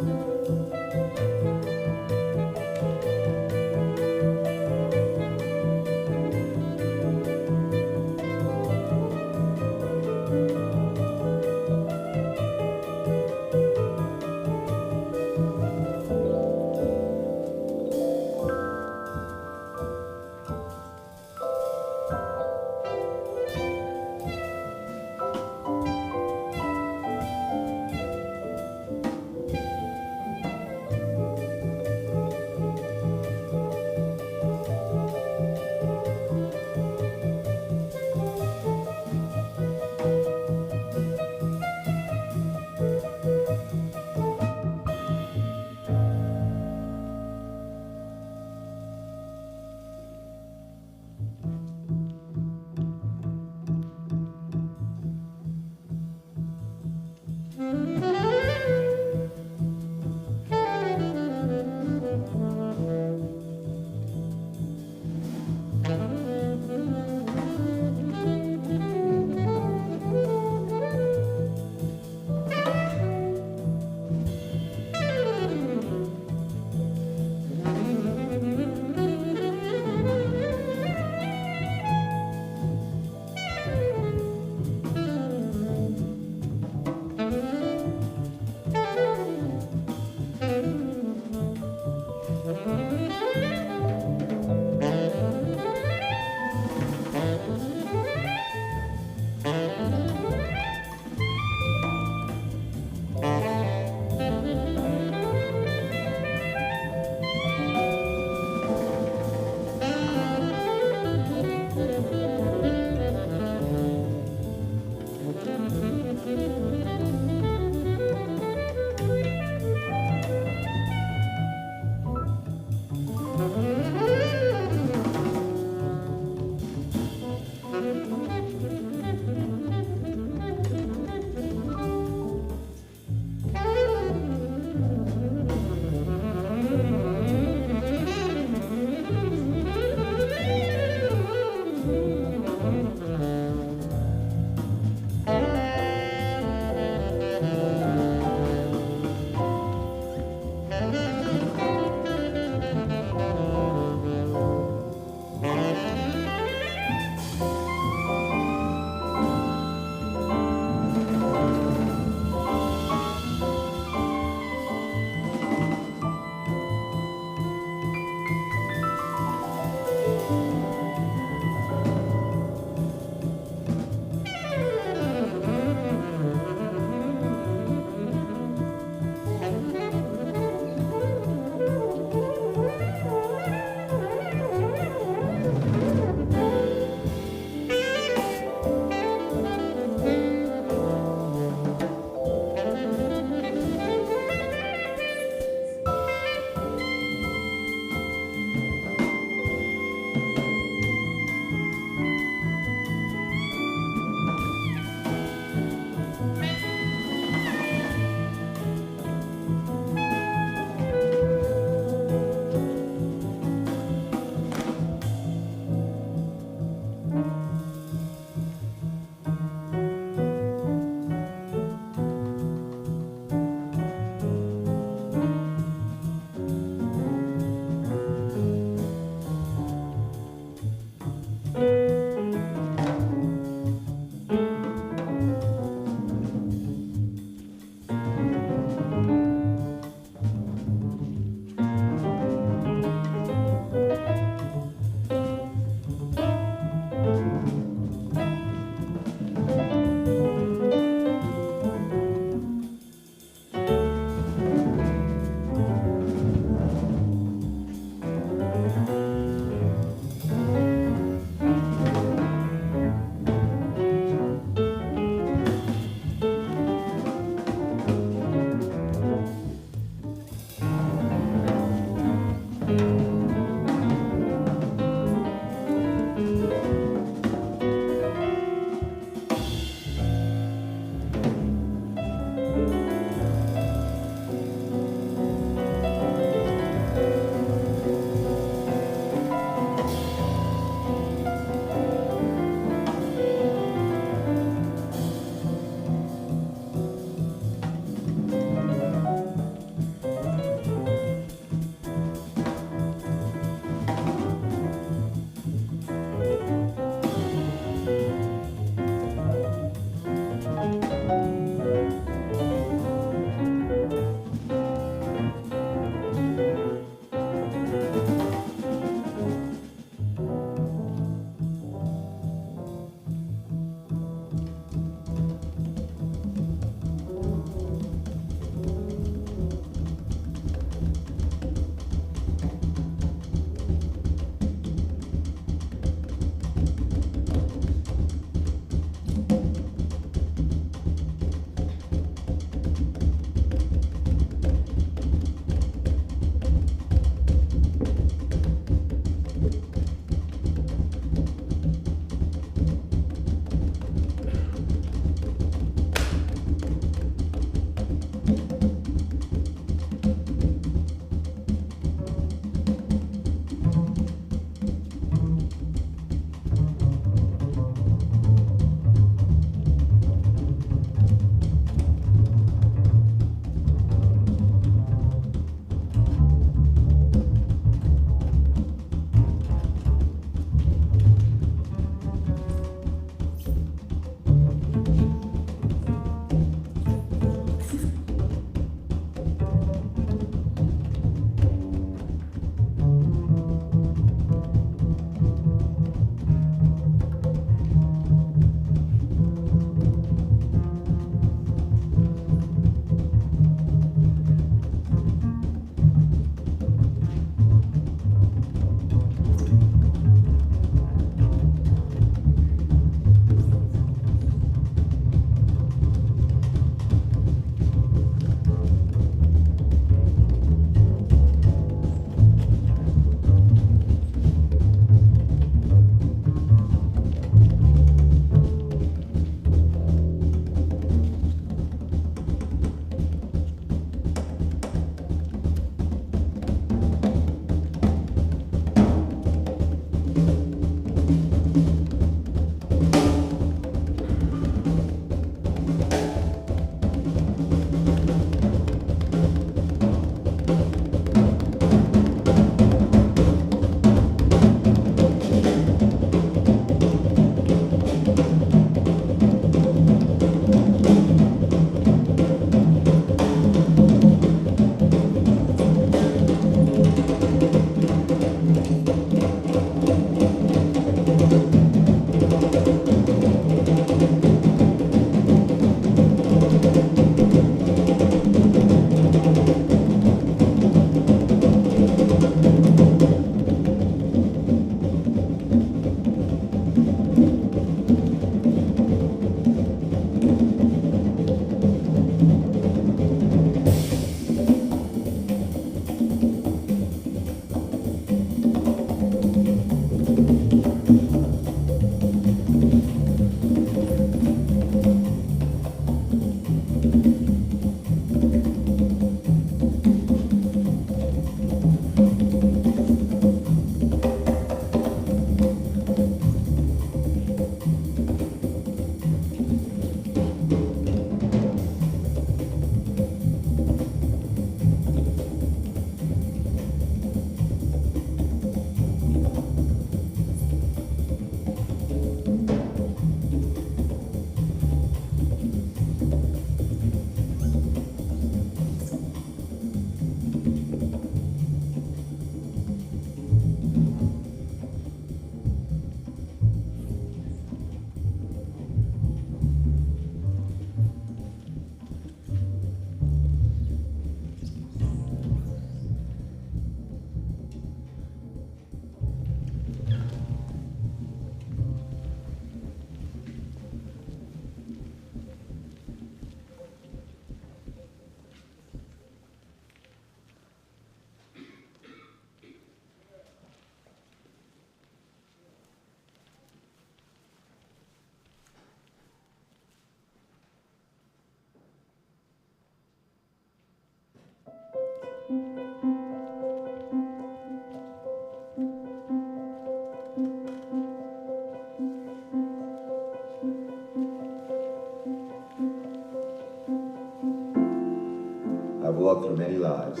walked through many lives,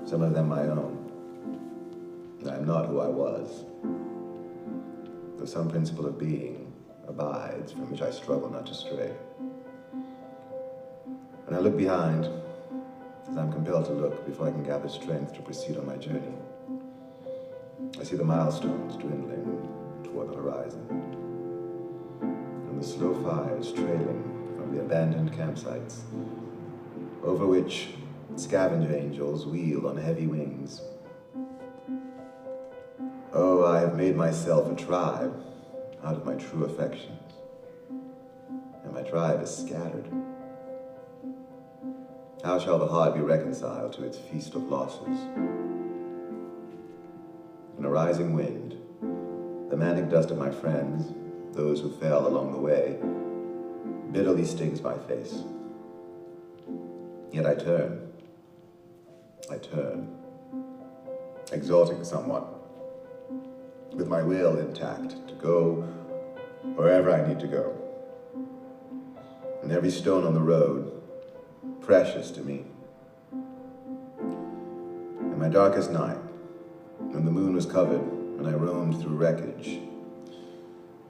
some of them my own. I am not who I was, though some principle of being abides from which I struggle not to stray. When I look behind, as I'm compelled to look before I can gather strength to proceed on my journey, I see the milestones dwindling toward the horizon, and the slow fires trailing from the abandoned campsites, over which scavenger angels wheel on heavy wings. Oh, I have made myself a tribe out of my true affections, and my tribe is scattered. How shall the heart be reconciled to its feast of losses? In a rising wind, the manic dust of my friends, those who fell along the way, bitterly stings my face. Yet I turn, exalting somewhat, with my will intact, to go wherever I need to go. And every stone on the road, precious to me. In my darkest night, when the moon was covered, when I roamed through wreckage,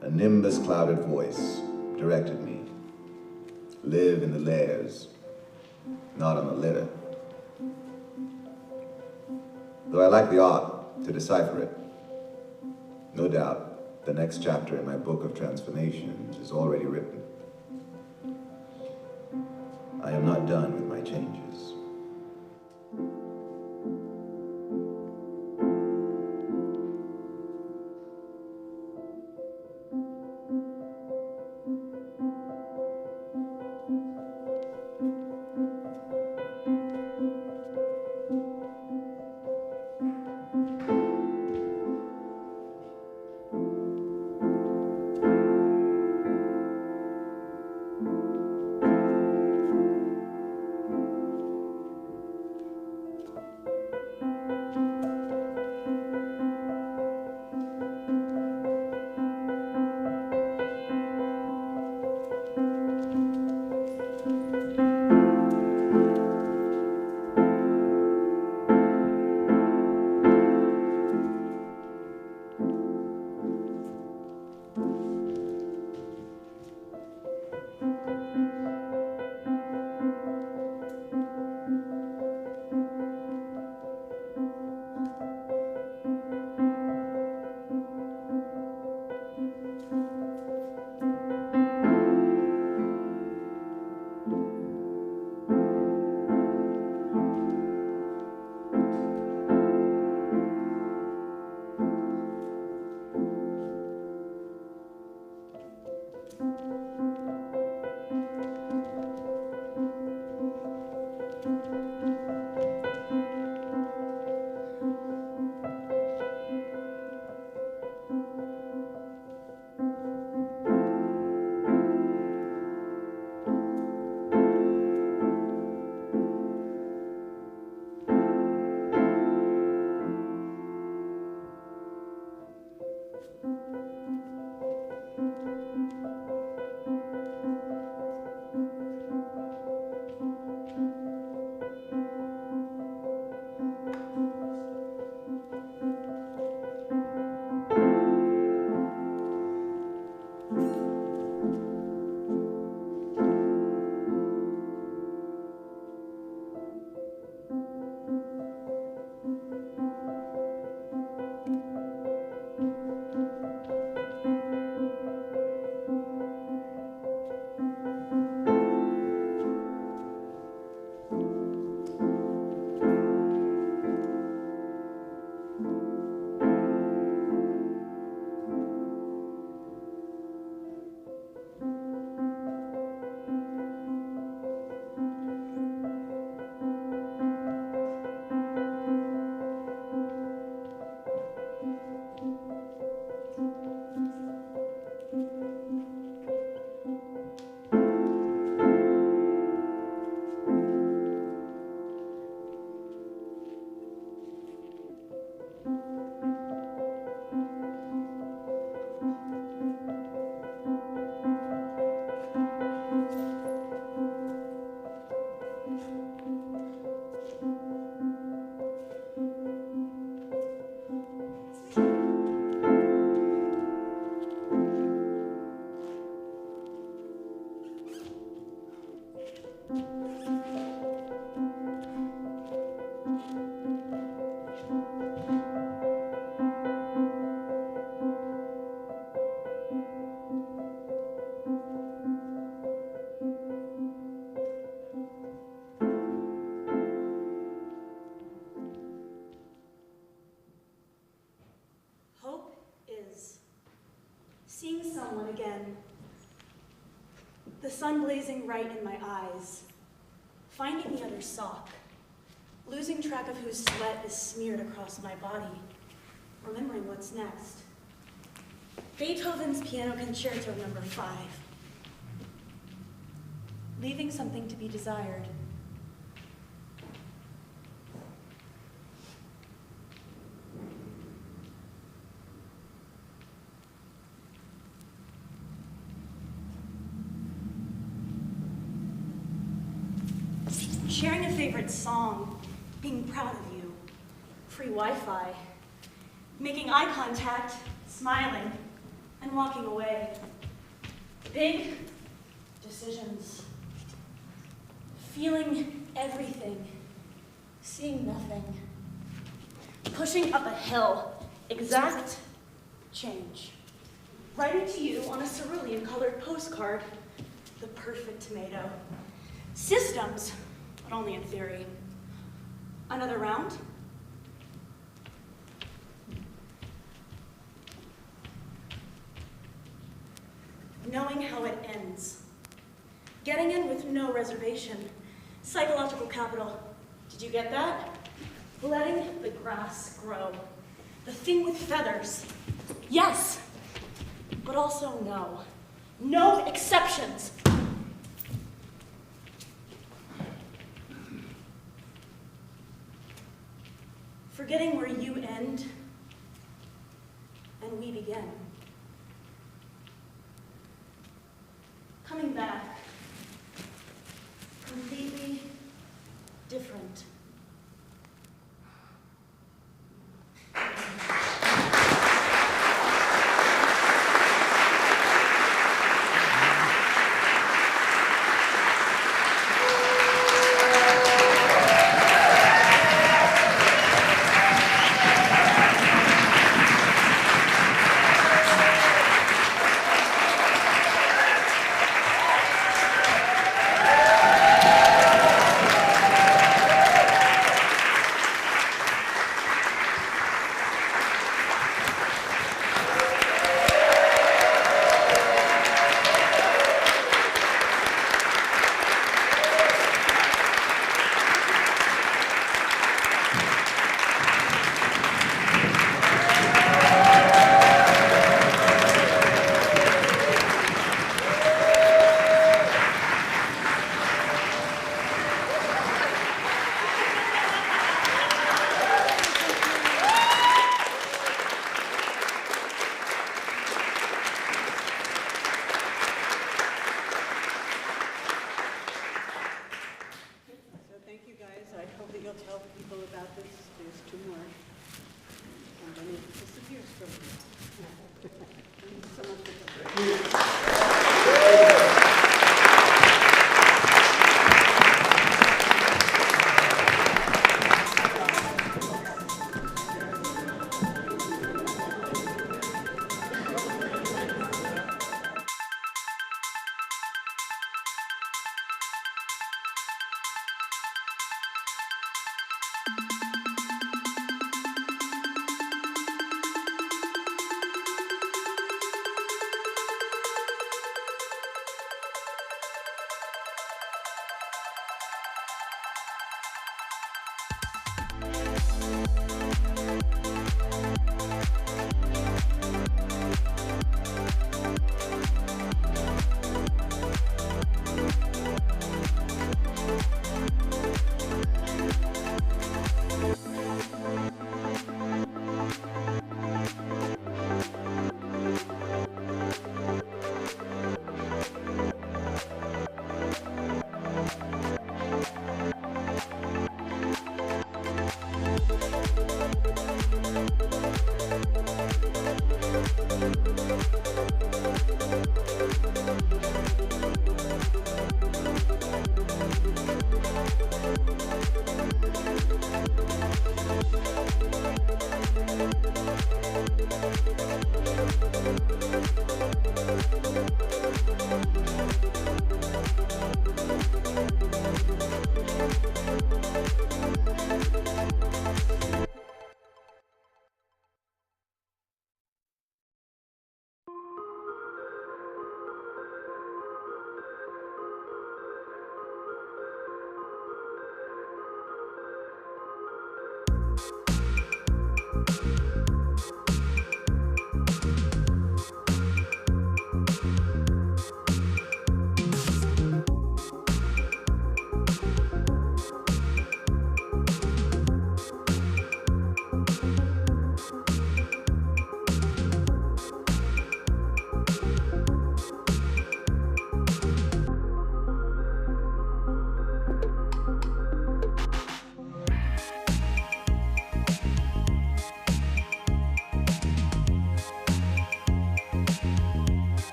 a nimbus-clouded voice directed me. Live in the layers, not on the litter. Though I lack the art to decipher it, no doubt the next chapter in my book of transformations is already written. I am not done with my changes. again. The sun blazing right in my eyes. Finding the other sock. Losing track of whose sweat is smeared across my body. Remembering what's next. Beethoven's Piano Concerto No. 5. Leaving something to be desired. Sharing a favorite song, being proud of you, free Wi-Fi, making eye contact, smiling, and walking away. Big decisions. Feeling everything, seeing nothing. Pushing up a hill, exact change. Writing to you on a cerulean-colored postcard, the perfect tomato. Systems, but only in theory. Another round? Knowing how it ends. Getting in with no reservation. Psychological capital. Did you get that? Letting the grass grow. The thing with feathers. Yes, but also no. No exceptions. Forgetting where you end and we begin. Coming back, completely different.